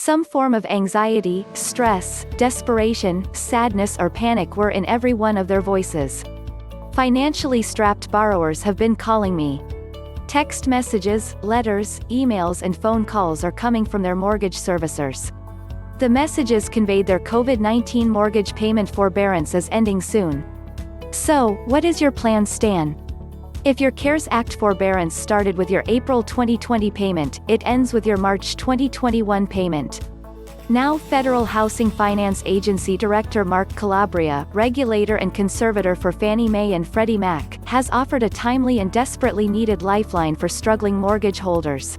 Some form of anxiety, stress, desperation, sadness or panic were in every one of their voices. Financially strapped borrowers have been calling me. Text messages, letters, emails and phone calls are coming from their mortgage servicers. The messages conveyed their COVID-19 mortgage payment forbearance is ending soon. So, what is your plan, Stan? If your CARES Act forbearance started with your April 2020 payment, it ends with your March 2021 payment. Now Federal Housing Finance Agency Director Mark Calabria, regulator and conservator for Fannie Mae and Freddie Mac, has offered a timely and desperately needed lifeline for struggling mortgage holders.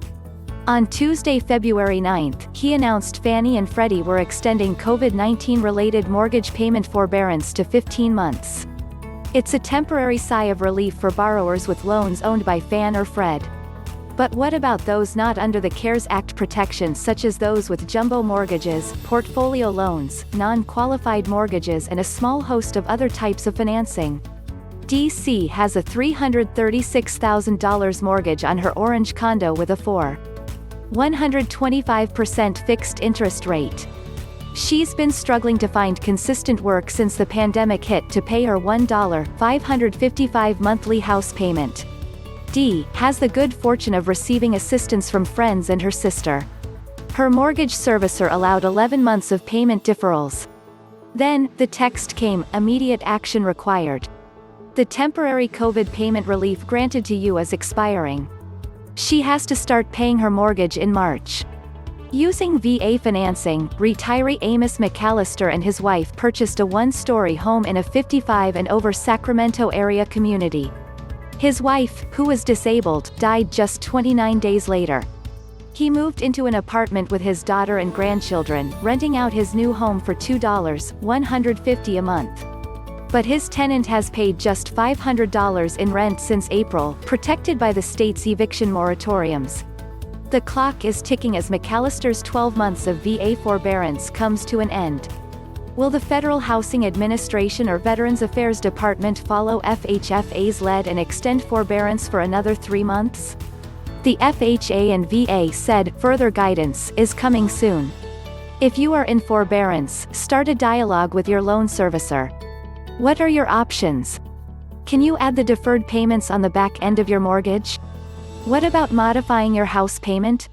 On Tuesday, February 9, he announced Fannie and Freddie were extending COVID-19-related mortgage payment forbearance to 15 months. It's a temporary sigh of relief for borrowers with loans owned by Fannie or Freddie. But what about those not under the CARES Act protections, such as those with jumbo mortgages, portfolio loans, non-qualified mortgages and a small host of other types of financing? DC has a $336,000 mortgage on her orange condo with a 4.125% fixed interest rate. She's been struggling to find consistent work since the pandemic hit to pay her $1,555 monthly house payment. Dee has the good fortune of receiving assistance from friends and her sister. Her mortgage servicer allowed 11 months of payment deferrals. Then, the text came, immediate action required. The temporary COVID payment relief granted to you is expiring. She has to start paying her mortgage in March. Using VA financing, retiree Amos McAllister and his wife purchased a one-story home in a 55 and over Sacramento area community. His wife, who was disabled, died just 29 days later. He moved into an apartment with his daughter and grandchildren, renting out his new home for $2.150 a month. But his tenant has paid just $500 in rent since April, protected by the state's eviction moratoriums. The clock is ticking as McAllister's 12 months of VA forbearance comes to an end. Will the Federal Housing Administration or Veterans Affairs Department follow FHFA's lead and extend forbearance for another 3 months? The FHA and VA said further guidance is coming soon. If you are in forbearance, start a dialogue with your loan servicer. What are your options? Can you add the deferred payments on the back end of your mortgage? What about modifying your house payment?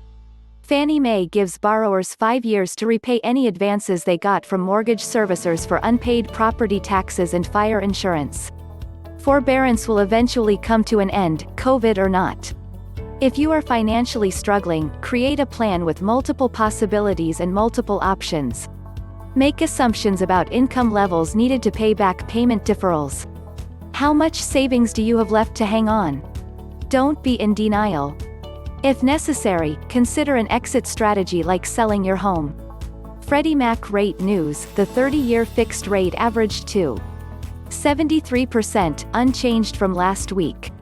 Fannie Mae gives borrowers 5 years to repay any advances they got from mortgage servicers for unpaid property taxes and fire insurance. Forbearance will eventually come to an end, COVID or not. If you are financially struggling, create a plan with multiple possibilities and multiple options. Make assumptions about income levels needed to pay back payment deferrals. How much savings do you have left to hang on? Don't be in denial. If necessary, consider an exit strategy like selling your home. Freddie Mac rate news: the 30-year fixed rate averaged 2.73%, unchanged from last week.